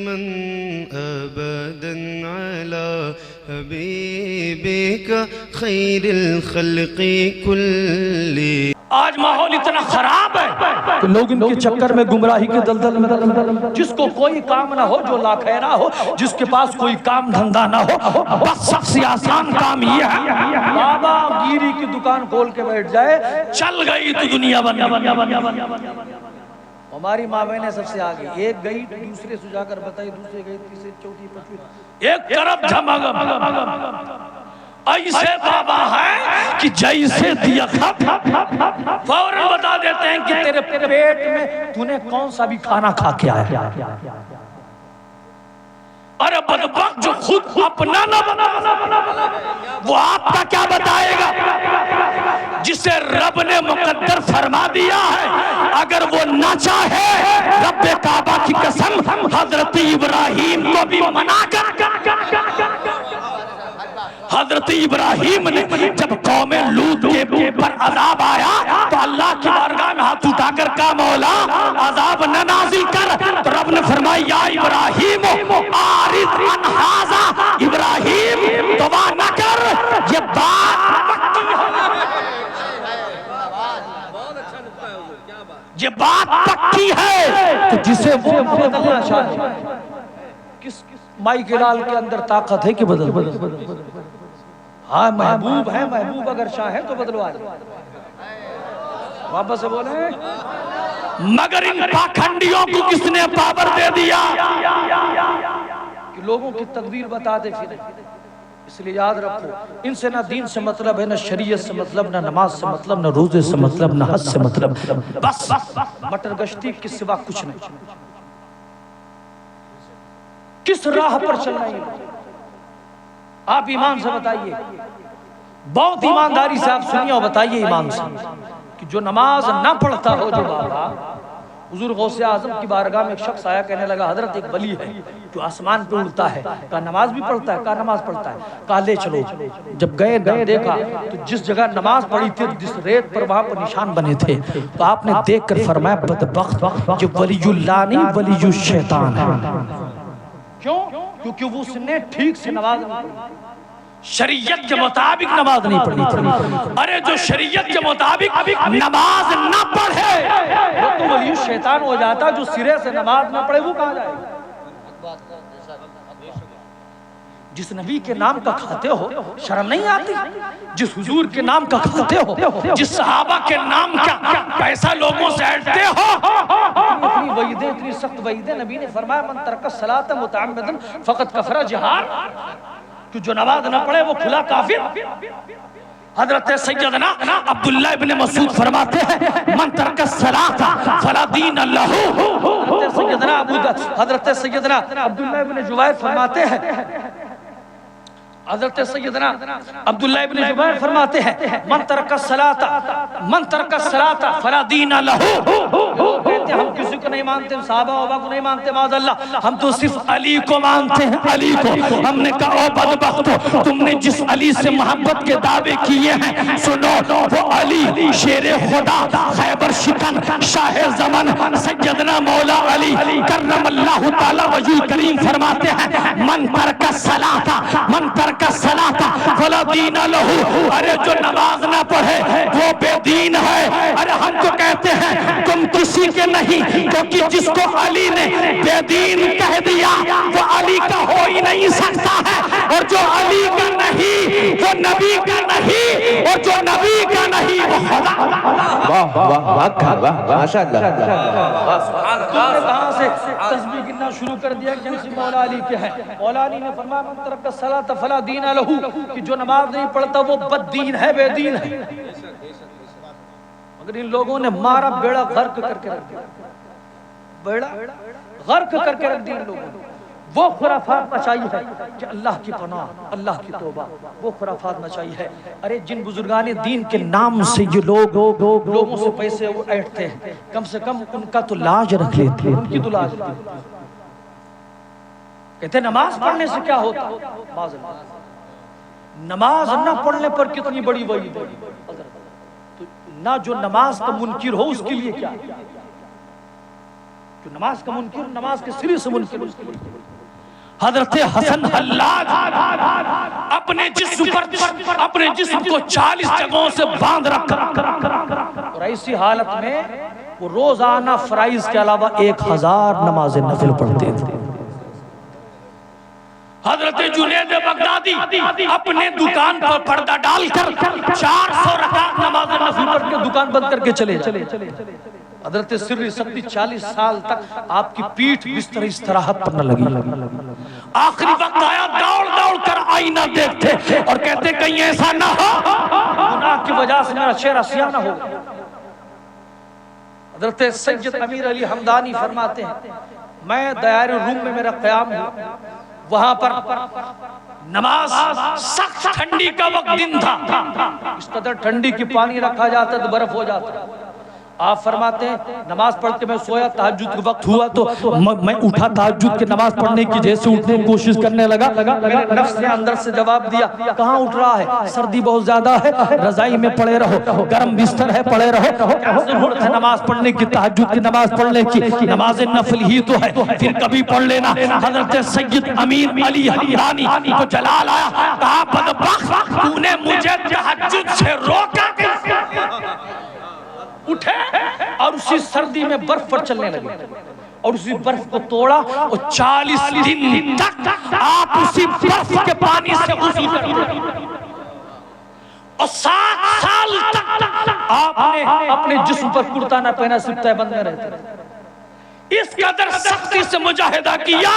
سلاما أبدا على حبيبك خير الخلق كلهم. آج ماحول اتنا خراب ہے کہ لوگ ان کے چکر میں گمراہی کے دلدل میں جس کو کوئی کام نہ ہو، جو لاخیرہ ہو، جس کے پاس کوئی کام دھندہ نہ ہو، بس سب سے آسان کام یہ ہے بابا گیری کی دکان کھول کے بیٹھ جائے، چل گئی تو دنیا بن. ہماری ماں بہنیں سب سے آگے، ایک گئی دوسرے سے جا کر بتائی، دوسرے گئی تیسرے چوتھی پانچویں، ایک طرف جھمگم. ایسے بابا ہے کہ جیسے دیا خط فوراً بتا دیتے ہیں کہ تیرے پیٹ میں تو نے کون سا بھی کھانا کھا کے آیا. ارے بدبخت جو خود اپنا نہ بنا وہ آپ کا کیا بتائے گا؟ جسے رب نے مقدر فرما دیا ہے اگر وہ نہ چاہے، رب کعبہ کی قسم حضرت ابراہیم کو بھی منع کر. حضرت ابراہیم نے جب قوم لوط کے اوپر عذاب آیا تو اللہ کی بارگاہ میں ہاتھ اٹھا کر کہا مولا عذاب نہ نازل کر. تو رب نے فرمایا یا ابراہیم آرد عن ھذا، ابراہیم دعا نہ کر، یہ بات یہ بات پکی ہے. تو جسے وہ بدلنا چاہے، کس مائی کے لال کے اندر طاقت ہے کہ بدل. ہاں محبوب ہے، محبوب اگر چاہے تو بدلوا دے. واپس سے بولیں مگر ان پاکھنڈیوں کو کس نے پاور دے دیا کہ لوگوں کی تقدیر بتا دے پھر. اس لیے یاد رکھو ان سے نہ دین سے مطلب ہے، نہ شریعت سے مطلب، نہ نماز سے مطلب، نہ روزے سے مطلب، نہ حج سے مطلب، بس مٹر گشتی کے سوا کچھ نہیں. کس راہ پر چلنا ہے آپ ایمان سے بتائیے، بہت ایمانداری سے آپ سنیے اور بتائیے ایمان سے کہ جو نماز نہ پڑھتا ہو، جو بابا حضور غوث اعظم کی بارگاہ میں ایک شخص آیا کہنے لگا حضرت ایک ولی ہے جو آسمان پہ اڑتا ہے، کہا نماز بھی پڑھتا ہے؟ کہا نماز پڑھتا ہے. کہا لے چلو. جب گئے دیکھا تو جس جگہ نماز پڑھی تھی جس ریت پر وہاں پر نشان بنے تھے تو آپ نے دیکھ کر فرمایا بدبخت جو ولی اللہ نہیں ولی الشیطان ہے. کیوں؟ کیونکہ وہ اس نے ٹھیک سے نماز نہیں پڑھی، شریعت کے مطابق نماز نہیں پڑھی تھی. ارے جو شریعت کے مطابق نماز نہ پڑھے وہ تو ولی الشیطان ہو جاتا. جو سرے سے نماز نہ پڑھے وہ کہاں جائے؟ جس نبی کے نام کا کھاتے ہو شرم نہیں آتی؟ جس حضور کے نام کا کھاتے ہو، جس صحابہ کے نام کا پیسہ لوگوں سے ایڈتے ہو، اتنی وعیدیں، اتنی سخت وعیدیں. نبی نے فرمایا من ترک الصلاۃ متعمدا فقد کفر جہار، کہ جو نماز نہ پڑھے وہ کھلا کافر. حضرت سیدنا عبداللہ ابن مسعود فرماتے ہیں من ترک الصلاۃ فلا دین لہ. حضرت سیدنا عبداللہ ابن جبیر فرماتے ہیں، حضرت سیدنا عبداللہ ابن جبیر فرماتے ہیں من ترک الصلاۃ فلا دین لہ. کہتے ہیں ہم کسی کو نہیں مانتے، صحابہ وبا کو نہیں مانتے، معاذ اللہ، ہم تو صرف علی کو مانتے ہیں، علی کو. ہم نے کہا او بدبختو تم نے جس علی سے محبت کے دعوے کیے ہیں سنو وہ علی شیر خدا خیبر شکن شاہ زمن سیدنا مولا علی کرم اللہ تعالی وجہ کریم فرماتے ہیں من ترک الصلاۃ فلا دین لہ. ارے جو نماز نہ پڑھے وہ بے دین ہے. ارے ہم تو کہتے ہیں تم کسی کے نہیں، کیونکہ جس کو علی نے بے دین کہہ دیا وہ علی کا ہو ہی نہیں سکتا ہے. اور جو علی کا نہیں وہ نبی کا نہیں، اور جو نبی کا نہیں وہ خدا. واہ واہ واہ ماشاءاللہ. تم نے کہاں سے تسبیح گننا شروع کر دیا کہ ہم سے مولا علی کے ہیں؟ مولا علی نے فرمایا من ترک الصلاۃ فلا دین لہ، کہ جو نماز نہیں پڑھتا وہ بد دین ہے، بے دین ہے. مگر ان لوگوں نے مارا بیڑا غرق کر کے رکھ دیا، بیڑا غرق کر کے رکھ دیا ان لوگوں نے. وہ خرافات مچائی ہے کہ اللہ کی پناہ، اللہ کی توبہ، وہ خرافات مچائی ہے. ارے جن بزرگان دین کے نام سے یہ لوگ لوگوں سے پیسے ایٹھتے ہیں، کم سے کم ان کا تو لاج رکھ لیتے ہیں، ان کی تو لاج رکھ لیتے ہیں. کہتے ہیں نماز پڑھنے سے کیا ہوتا؟ نماز نہ پڑھنے پر کتنی بڑی وعید ہے. نہ جو نماز کا منکر ہو اس کے لیے کیا، نماز کا منکر نماز کے سرے سے منکر. حضرت حسن حلاج اپنے جسم کو 40 جگہوں سے باندھ رکھا اور ایسی حالت میں وہ روزانہ فرائض کے علاوہ 1000 نماز نفل پڑھتے تھے. حضرت جنید بغدادی اپنے دکان پر پردہ ڈال کر 400 رکعت نماز نفل پڑھ کے دکان بند کر کے چلے جاتے. حضرت سری سبتی 40 سال تک آپ کی پیٹھ بستر استراحت پر نہ لگی. آخری وقت آیا دوڑ دوڑ کر آئینہ دیکھتے اور کہتے کہیں ایسا نہ ہو گناہ کی وجہ سے میرا چہرہ سیاہ نہ ہو. حضرت سید امیر علی حمدانی فرماتے ہیں میں دیار روم میں میرا قیام ہوا, وہاں پر نماز سخت ٹھنڈی کا وقت دن تھا, اس قدر ٹھنڈی کی پانی رکھا جاتا تو برف ہو جاتا. آپ فرماتے ہیں نماز پڑھ کے میں سویا, تہجد کے وقت ہوا تو میں اٹھا تہجد کی نماز پڑھنے کی جیسے اٹھنے کی کوشش کرنے لگا, میرے نفس نے اندر سے جواب دیا کہاں اٹھ رہا ہے, سردی بہت زیادہ ہے, رضائی میں پڑے رہو, گرم بستر ہے پڑے رہو, کیا ضرورت ہے نماز پڑھنے کی, تہجد کی نماز پڑھنے کی, نماز نفل ہی تو ہے, پھر کبھی پڑھ لینا. حضرت سید امیر علی حمدانی کو جلال آیا, کہا بدبخت تو نے مجھے تہجد سے روکا کیسے؟ اٹھے اور اسی سردی میں برف پر چلنے لگے اور اسی برف کو توڑا اور 40 دن تک آپ اسی برف کے پانی سے غسل کرتے اور 7 سال تک آپ نے اپنے جسم پر کرتا نہ پہنا, صرف تہبند میں رہتے رہے. اس قدر سختی سے مجاہدہ کیا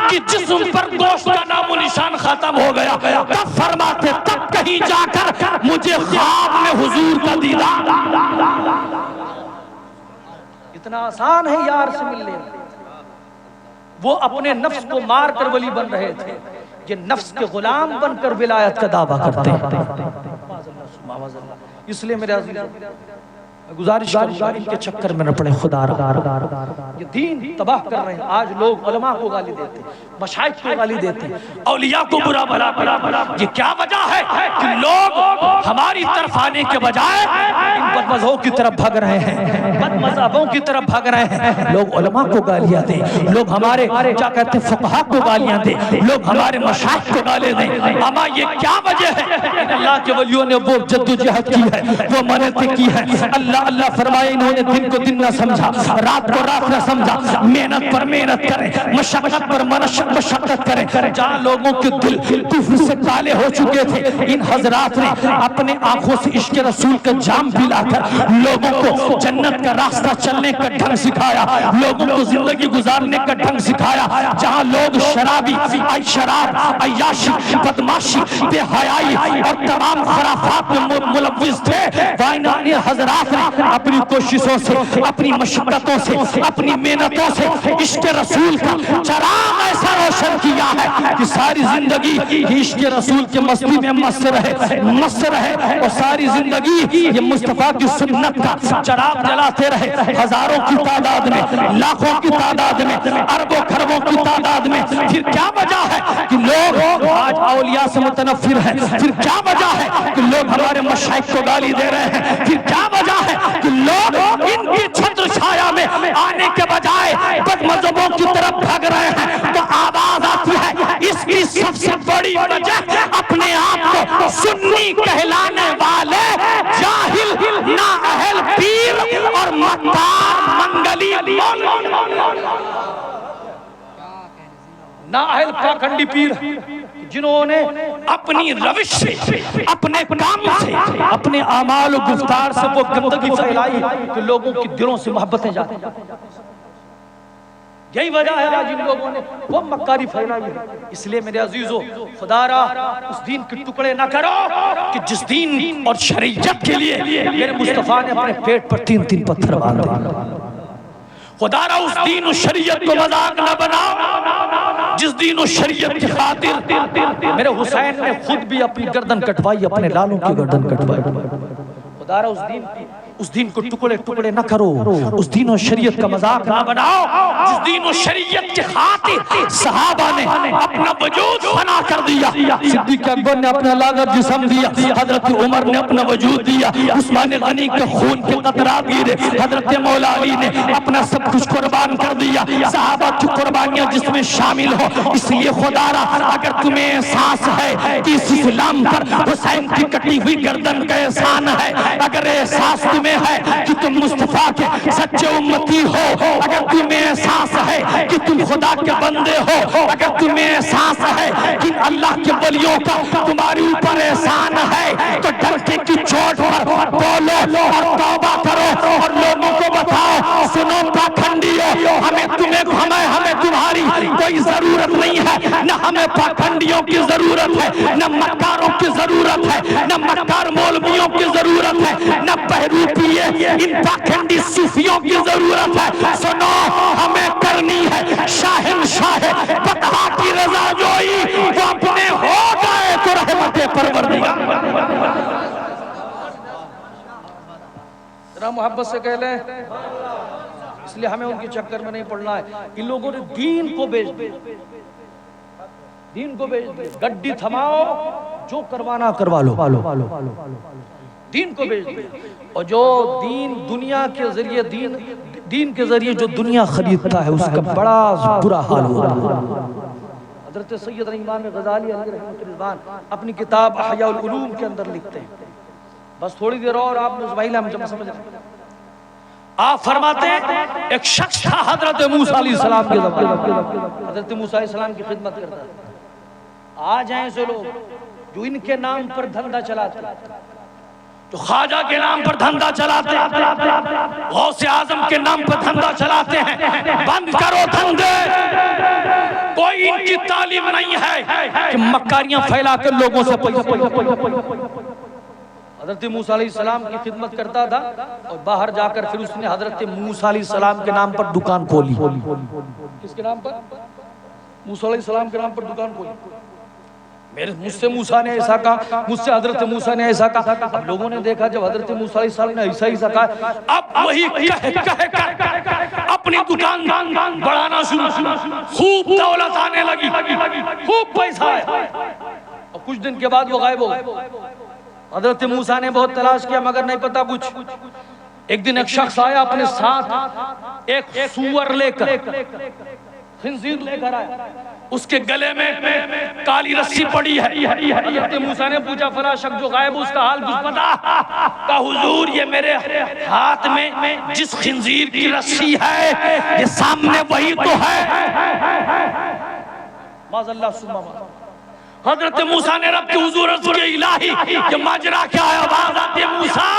کہ جسم پر گوشت کا نام و نشان ختم ہو گیا. تب فرماتے تب کہیں جا کر مجھے خواب میں حضور کا دیدار. اتنا آسان ہے یار سے مل لینا. وہ اپنے نفس کو مار کر ولی بن رہے تھے, یہ نفس کے غلام بن کر ولایت کا دعویٰ کرتے ہیں. اس لیے میرے عزیز گزارش کروں گا ان کے چکر میں نہ پڑے خدا رہا. یہ دین تباہ کر رہے ہیں. آج لوگ علماء کو گالی دیتے ہیں, مشائخ کو گالی دیتے ہیں, اولیاء کو برا بھلا. یہ کیا وجہ ہے کہ لوگ ہماری طرف آنے کے بجائے ان بد مذہبوں کی طرف بھاگ رہے ہیں, بد مذہبوں کی طرف بھاگ رہے ہیں. لوگ علماء کو گالیاں دیں, لوگ ہمارے کیا کہتے ہیں فقہاء کو گالیاں دیں, لوگ ہمارے مشائخ کو گالے دیں. اما یہ کیا وجہ ہے کہ اللہ کے ولیوں نے وہ جدوجہد کی ہے, وہ محنتیں کی ہے. اللہ فرمائے انہوں نے دن کو دن نہ سمجھا, رات کو رات نہ سمجھا, محنت پر محنت کریں, مشقت پر مشقت کریں. جہاں لوگوں کے دل کفر سے کالے ہو چکے تھے, ان حضرات نے اپنے آنکھوں سے عشق رسول کا جام پلا کر لوگوں کو جنت کا راستہ چلنے کا ڈھنگ سکھایا, لوگوں کو زندگی گزارنے کا ڈھنگ سکھایا. جہاں لوگ شرابی, شراب, عیاشی, بدماشی, بے حیائی اور تمام خرافات میں ملوث تھے, وائنانی حضرات نے اپنی کوششوں سے, اپنی مشقتوں سے, اپنی محنتوں سے عشق رسول کا چراغ ایسا روشن کیا ہے کہ ساری زندگی عشق رسول کے مستی میں مست رہے اور ساری زندگی یہ مصطفیٰ کی سنت کا چراغ جلاتے رہے. ہزاروں کی تعداد میں, لاکھوں کی تعداد میں, اربوں خربوں کی تعداد میں. پھر کیا وجہ ہے کہ لوگ آج اولیاء سے متنفر ہیں؟ پھر کیا وجہ ہے کہ لوگ ہمارے مشائخ کو گالی دے رہے ہیں؟ پھر کیا وجہ ہے کہ لوگ ان کی چھتر چھایا میں آنے کے بجائے بد مذہبوں کی طرف بھاگ رہے ہیں؟ تو آواز آتی ہے اس کی سب سے بڑی وجہ اپنے آپ کو سنی کہلانے والے جاہل نااہل پیر اور مکار منگلی نااہل پاکھنڈی پیر جنہوں نے اپنی روش سے, اپنے کام سے, اپنے اعمال و گفتار سے وہ گندگی پھیلائی کہ لوگوں کی دلوں سے محبتیں جاتی. یہی وجہ ہے آج ان لوگوں نے وہ مکاری پھیلائی ہے. اس لیے میرے عزیزو خدا را اس دین کے ٹکڑے نہ کرو کہ جس دین اور شریعت کے لیے میرے مصطفیٰ نے اپنے پیٹ پر 3 پتھر باندھے. خدا را اس دین و شریعت کو مذاق نہ بناؤ جس دین و شریعت کی خاطر میرے حسین نے خود بھی اپنی گردن کٹوائی, اپنے لالوں کی گردن کٹوائی. خدا را اس دین کو ٹکڑے ٹکڑے نہ کرو، اس دین و شریعت کا مذاق نہ بناؤ جس دین و شریعت کے خاطر صحابہ نے اپنا وجود فنا کر دیا۔ صدیق اکبر نے اپنا لاغر جسم دیا، حضرت عمر نے اپنا وجود دیا، عثمان غنی کے خون کے قطرات گرے، حضرت مولا علی نے اپنا سب کچھ قربان کر دیا۔ صحابہ کی قربانیاں جس میں شامل ہو، اس لیے خدا را اگر تمہیں احساس ہے کہ اس اسلام پر حسین کی کٹی ہوئی گردن کا احسان ہے، اگر احساس تمہیں ہے کہ تم مصطفیٰ کے سچے امتی ہو، اگر تمہیں احساس ہے کہ تم خدا کے بندے ہو، اگر تمہیں احساس ہے کہ اللہ کے ولیوں کا تمہاری اوپر احسان ہے، تو ڈنڈے کی چوٹ پر بولو اور توبہ کرو اور لوگوں کو بتاؤ، سنو پاکھنڈیوں، ہمیں تمہاری کوئی ضرورت نہیں ہے، نہ ہمیں پاکھنڈیوں کی ضرورت ہے، نہ مکاروں کی ضرورت ہے، نہ مکار مولویوں کی ضرورت ہے، نہ بہروپیے ان پاکھنڈی صوفیوں کی ضرورت ہے۔ سنو، ہمیں کرنی ہے شاہنشاہ بطحا کی رضا جوئی، وہ اپنے ہو گئے تو رحمت پروردگار۔ ذرا محبت سے کہہ لیں، اس لیے ہمیں ان کے چکر میں نہیں پڑنا ہے۔ ان لوگوں نے دین کو بیچ دیا، دین کو بیچ دیا، گڈی تھماؤ، جو کروانا کروا لو، دین کو بیچ دیا۔ اور جو دین دنیا کے ذریعے دین کے ذریعے جو دنیا خریدتا ہے اس کا بڑا برا حال ہوگا۔ حضرت سید امام غزالی علیہ رحمۃ اللہ اپنی کتاب احیاء العلوم کے اندر لکھتے ہیں، بس تھوڑی دیر اور آپ نے زبائلہ ہم سمجھ لیں۔ آپ فرماتے ہیں ایک شخص تھا حضرت موسیٰ علیہ السلام کے زمانے، حضرت موسیٰ علیہ السلام کی خدمت کرتا تھا۔ آج ہیں ایسے لوگ جو ان کے نام پر دھندا چلاتے ہیں، جو خواجہ کے نام پر دھندا چلاتے ہیں، غوث اعظم کے نام پر دھندا چلاتے ہیں۔ بند کرو دھندے، کوئی ان کی تعلیم نہیں ہے کہ مکاریاں پھیلا کر لوگوں سے پیسے۔ حضرت موسیٰ علیہ السلام کی خدمت کرتا تھا اور باہر جا کر پھر اس نے حضرت موسیٰ علیہ السلام کے نام پر دکان کھولی۔ کس کے نام پر؟ موسیٰ علیہ السلام کے نام پر دکان کھولی۔ مجھ سے موسیٰ نے ایسا کہا، مجھ سے حضرت موسیٰ نے ایسا کہا۔ اب لوگوں نے دیکھا جب حضرت موسیٰ علیہ السلام نے ایسا کہا، اب وہی کہہ کر اپنی دکان بڑھانا شروع، خوب دولت آنے لگی، خوب پیسہ ہے۔ اور کچھ دن کے بعد وہ غائب ہو گئے۔ حضرت موسیٰ نے بہت تلاش کیا مگر نہیں پتا کچھ۔ ایک دن ایک شخص آیا اپنے ساتھ ایک سور لے کر، خنزیر لے کر آیا، اس کے گلے میں کالی رسی پڑی ہے۔ حضرت موسیٰ نے پوچھا فلاں شخص جو غائب اس کا حال کچھ پتا؟ کہا حضور یہ میرے ہاتھ میں جس خنزیر کی رسی ہے یہ سامنے وہی تو ہے۔ معاذ اللہ ثم معاذ۔ حضرت موسیٰ نے رب کے حضور عرض کیا الہی یہ ماجرا کیا ہے؟ آواز آتی ہے موسیٰ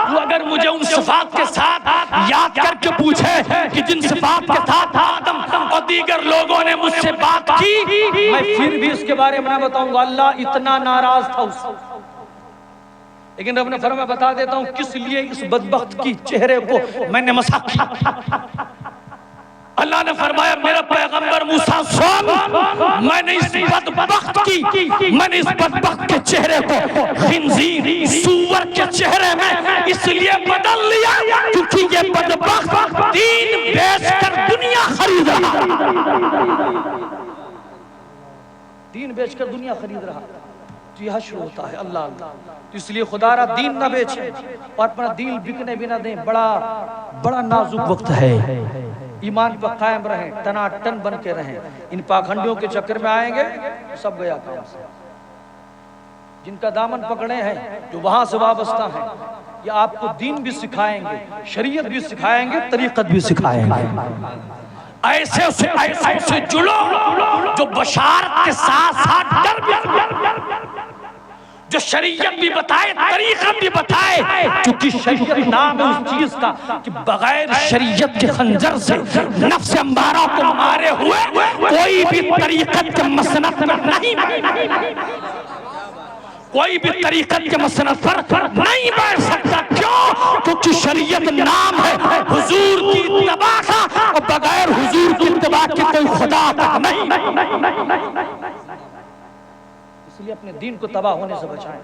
تو اگر مجھے ان صفات کے ساتھ یاد کر کے پوچھے کہ جن صفات کے ساتھ آدم اور دیگر لوگوں نے مجھ سے بات کی، میں پھر بھی اس کے بارے میں بتاؤں گا۔ اللہ اتنا ناراض تھا اس سے، لیکن رب نے فرمایا بتا دیتا ہوں کس لیے اس بدبخت کی چہرے کو میں نے مسح کیا۔ اللہ نے فرمایا میرا پیغمبر موسیٰ سن، میں نے اس بدبخت کے چہرے کو خنزیر سور کے چہرے میں اس لیے بدل لیا کیونکہ یہ بدبخت دین بیچ کر دنیا خرید رہا، دین بیچ کر دنیا خرید رہا۔ تو یہ حشر ہوتا ہے اللہ اللہ۔ تو اس لیے خدا را دین نہ بیچیں اور اپنا دین بکنے بھی نہ دیں، بڑا نازک وقت ہے۔ ایمان پر قائم رہیں، ٹناٹن بن کے رہیں۔ ان پاکھنڈیوں کے چکر میں آئیں گے سب گیا کام سے۔ جن کا دامن پکڑے ہیں، جو وہاں سے وابستہ ہیں، یہ آپ کو دین بھی سکھائیں گے، شریعت بھی سکھائیں گے، طریقت بھی سکھائیں گے۔ ایسے سے جڑو جو بشارت کے ساتھ ساتھ ڈر بھی، جو شریعت بھی بتائے، طریقت بھی بتائے، کیونکہ شریعت نام ہے اس چیز کا کہ بغیر شریعت کے خنجر سے نفس امارہ کو مارے ہوئے کوئی بھی طریقت کے مسند پر نہیں، کوئی بھی طریقت کے مسند پر نہیں بیٹھ سکتا۔ کیوں؟ کیونکہ شریعت نام ہے حضور کی اتباع کا، اور بغیر حضور کی اتباع کے کوئی خدا تک نہیں۔ اس لیے اپنے دین کو تباہ ہونے سے بچائیں۔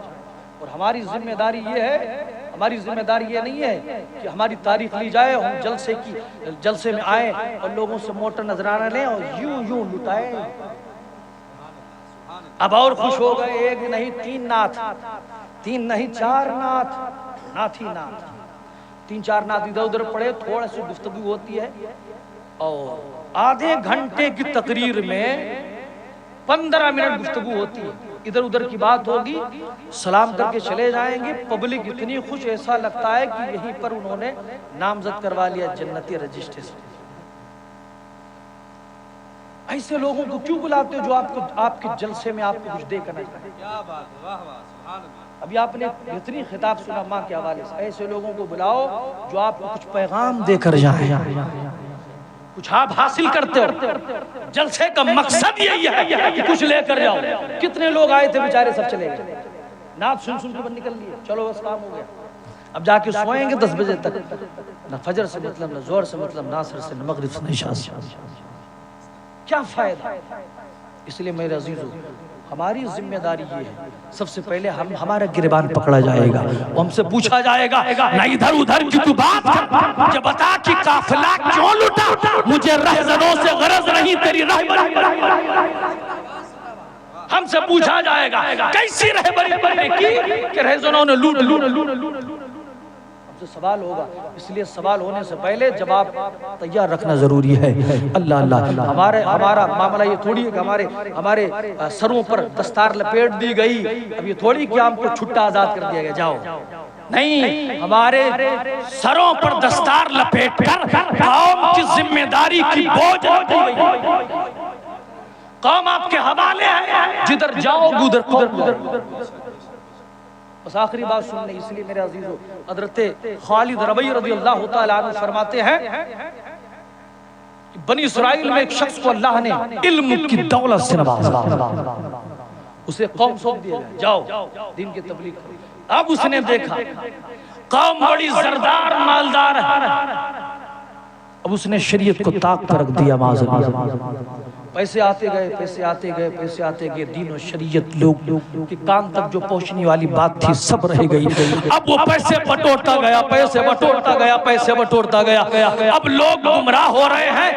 اور ہماری ذمہ داری یہ ہے، ہماری ذمہ داری یہ نہیں ہے کہ ہماری تاریخ لی جائے، ہم جلسے میں آئیں اور لوگوں سے موٹر نظرانہ لیں اور یوں لٹائیں۔ اب اور خوش ہو گئے، ایک نہیں 3 نعت، 3 نہیں 4 نعت ہی نعت، 3-4 نعت ادھر ادھر پڑے، تھوڑا سی گفتگو ہوتی ہے اور آدھے گھنٹے کی تقریر میں 15 منٹ گفتگو ہوتی ہے، ادھر ادھر کی بات ہوگی، سلام کر کے چلے جائیں گے۔ پبلک اتنی خوش، ایسا لگتا ہے کہ یہیں پر انہوں نے نامزد کروا لیا جنتی رجسٹریشن۔ ایسے لوگوں کو کیوں بلاتے ہو جو آپ کے جلسے میں آپ کو کچھ دے کر نہیں کرتے؟ ابھی آپ نے بہترین خطاب سنا ماں کے حوالے سے، ایسے لوگوں کو بلاؤ جو آپ کو کچھ پیغام دے کر جائیں، کچھ آپ حاصل کرتے ہو۔ جلسے کا مقصد یہی ہے کہ کچھ لے کر جاؤ۔ کتنے لوگ آئے تھے بیچارے سب چلے گئے، نعت سن کے بند نکل لیے، چلو بس کام ہو گیا۔ اب جا کے سوئیں گے 10 بجے تک، نہ فجر سے مطلب، نہ زہر سے مطلب، نہ عصر سے، نہ مغرب سے، نہ عشاء سے، کیا فائدہ؟ اس لیے میرے عزیزو، ہماری ذمہ داری یہ ہے، سب سے پہلے ہمارا گریبان پکڑا جائے گا، ہم سے پوچھا جائے گا، نہ ادھر ادھر کی تو بات کر، یہ بتا کہ قافلہ کیوں لٹا؟ مجھے رہزنوں سے غرض نہیں، تیری رہبری۔ ہم سے پوچھا جائے گا کیسی رہبری کی کہ رہزنوں نے لوٹ۔ ہم سے سوال ہوگا، اس لیے سوال ہونے سے پہلے جواب تیار رکھنا ضروری ہے۔ اللہ ہمارا معاملہ یہ تھوڑی ہے کہ ہمارے سروں پر دستار لپیٹ دی گئی، اب یہ تھوڑی کہ ہم کو چھٹا آزاد کر دیا گیا، جاؤ۔ نہیں، ہمارے سروں پر دستار لپیٹ کر قوم کی ذمہ داری کی بوجھ رکھی گئی۔ قوم آپ کے حوالے ہے، جدھر جاؤ ادھر قوم۔ بس آخری بات سن لیں، اس لیے میرے عزیزو، حضرت خالد ربیع رضی اللہ تعالیٰ عنہ فرماتے ہیں کہ بنی اسرائیل میں ایک شخص کو اللہ نے علم کی دولت سے نوازا، اسے قوم سونپ دیا گیا، جاؤ دین کی تبلیغ کرو۔ اب اس نے دیکھا قوم بڑی زردار مالدار ہے، اب اس نے شریعت کو طاق پر رکھ دیا، پیسے آتے گئے، دین و شریعت لوگ کے کان تک جو پہنچنے والی بات تھی سب رہ گئی۔ اب وہ پیسے بٹورتا گیا، اب لوگ گمراہ ہو رہے ہیں،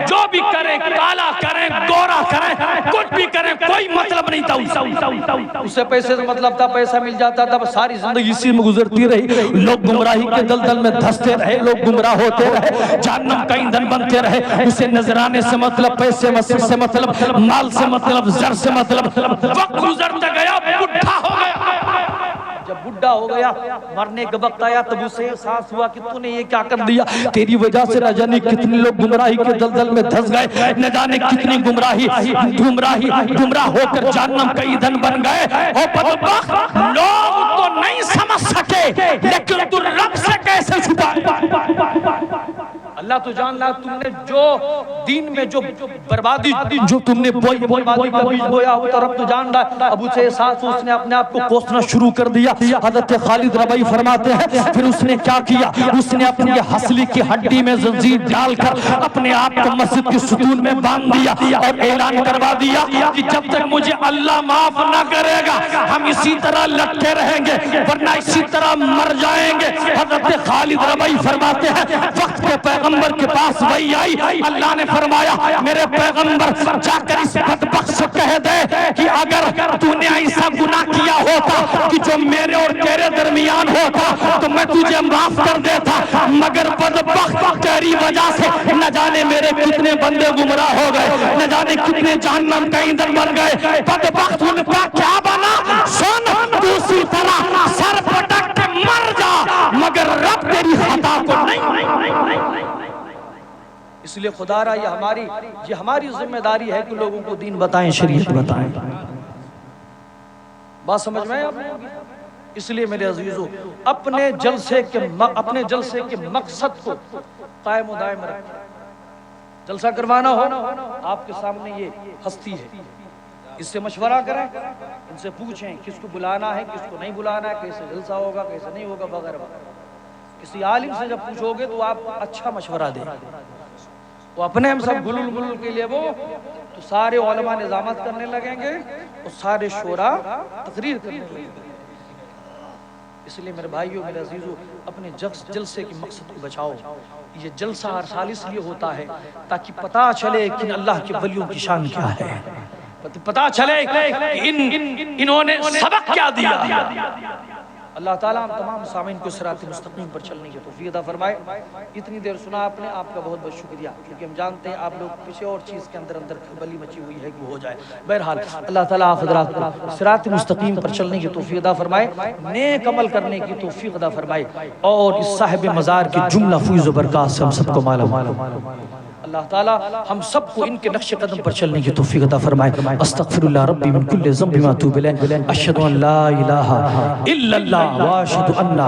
جو بھی کریں، کالا کریں، گورا کریں، کچھ بھی کریں، کوئی مطلب نہیں تھا اسے پیسے سے مطلب تھا، پیسہ مل جاتا تھا، بس ساری زندگی اسی میں گزرتی رہی۔ لوگ گمراہی کے دلدل میں دھستے رہے، لوگ گمراہ ہوتے رہے، جہنم کا ایندھن بنتے رہے۔ اسے نذرانے سے مطلب، پیسے سے مطلب، مال سے مطلب، زر سے مطلب، وقت گزرتا گیا، بڈھا ہو گیا۔ جب بڈھا ہو گیا، مرنے کا وقت آیا، تب اسے احساس ہوا کہ تو نے یہ کیا کر دیا، تیری وجہ سے نہ جانے کتنے لوگ گمراہی کے دلدل میں دھس گئے، نہ جانے کتنی گمراہ ہو کر جہنم کا ایندھن بن گئے۔ او بدبخت، لوگ تو نہیں سمجھ سکے، لیکن تو رب سے کیسے چھپائے؟ اللہ تو جان رہا، تم نے جو دین میں جو بربادی، جو تم نے بربادی کا بیج بویا ہو، تو رب تو جان رہا ہے۔ اب اسے احساس، اس نے اپنے آپ کو کوسنا شروع کر دیا۔ حضرت خالد ربیع فرماتے ہیں پھر اس نے کیا کیا، اس نے اپنی ہسلی کی ہڈی میں زنجیر ڈال کر اپنے آپ کو مسجد کے ستون میں باندھ دیا اور اعلان کروا دیا کہ جب تک مجھے اللہ معاف نہ کرے گا ہم اسی طرح لٹکے رہیں گے، ورنہ اسی طرح مر جائیں گے۔ حضرت خالد ربیع فرماتے ہیں وقت کے پیغمبر کے پاس وحی آئی، اللہ نے فرمایا میرے پیغمبر جا کر اس بدبخت سے کہہ دے کہ اگر تو نے ایسا گناہ کیا ہوتا کہ جو میرے اور تیرے درمیان ہوتا تو میں تجھے معاف کر دیتا، مگر بدبخت تیری وجہ سے نہ جانے میرے کتنے بندے گمراہ ہو گئے، نہ جانے کتنے جہنم کا ایندھن بن گئے۔ بدبخت ان کا کیا بنا؟ سن، تو اسی طرح سر پٹک کے مر جا، مگر رب تیری خطا کو نہیں۔ اس لیے خدا را یہ ہماری ذمہ داری ہے کہ لوگوں کو دین بتائیں، شریعت بتائیں۔ بات سمجھ میں آئی؟ اس لیے میرے عزیزو، اپنے جلسے کے مقصد کو قائم و دائم رکھیں۔ جلسہ کروانا ہو، آپ کے سامنے یہ ہستی ہے، اس سے مشورہ کریں، ان سے پوچھیں کس کو بلانا ہے، کس کو نہیں بلانا ہے، کیسے جلسہ ہوگا، کیسے نہیں ہوگا، وغیرہ وغیرہ۔ کسی عالم سے جب پوچھو گے تو آپ اچھا مشورہ دیں۔ وہ اپنے ہم سب گلول کے لیے وہ تو سارے علماء نظامت کرنے لگیں گے اور سارے شورا تقریر کرنے لگیں گے۔ اس لیے میرے بھائیوں میرے عزیزوں اپنے جلسے کے مقصد کو بچاؤ. یہ جلسہ ہر سال اس لیے ہوتا ہے تاکہ پتہ چلے کہ اللہ کے ولیوں کی شان کیا ہے, پتہ چلے کہ انہوں نے سبق کیا دیا. اللہ تعالیٰ ہم تمام سامعین کو صراط مستقیم پر چلنے کی توفیق عطا فرمائے. اتنی دیر سنا آپ نے, آپ کا بہت بہت شکریہ, کیونکہ ہم جانتے ہیں آپ لوگ کسی اور چیز کے اندر کھلبلی مچی ہوئی ہے کہ وہ ہو جائے. بہرحال اللہ تعالیٰ آپ حضرات کو صراط مستقیم پر چلنے کی توفیق عطا فرمائے, نیک عمل کرنے کی توفیق عطا فرمائے, اور اس صاحب مزار کی جملہ فیض و برکات سے ہم سب کو مالا مال. اللہ تعالیٰ ہم سب کو ان کے نقش قدم پر چلنے کی توفیق عطا فرمائے. استغفر اللہ ربی من کل ذنب و اتوب الیہ. اشہد ان لا الہ الا اللہ و اشہد ان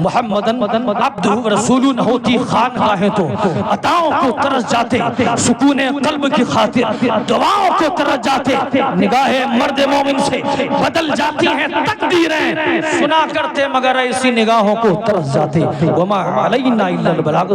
محمدًا عبدہ و رسولہ. نہ ہوتی خانقاہیں تو عطاؤں کو ترس جاتے, سکون قلب کی خاطر دعاؤں کو ترس جاتے, نگاہ مرد مومن سے بدل جاتی ہیں تقدیریں, سنا کرتے مگر ایسی نگاہوں کو ترس جاتے. وما علینا الا البلاغ.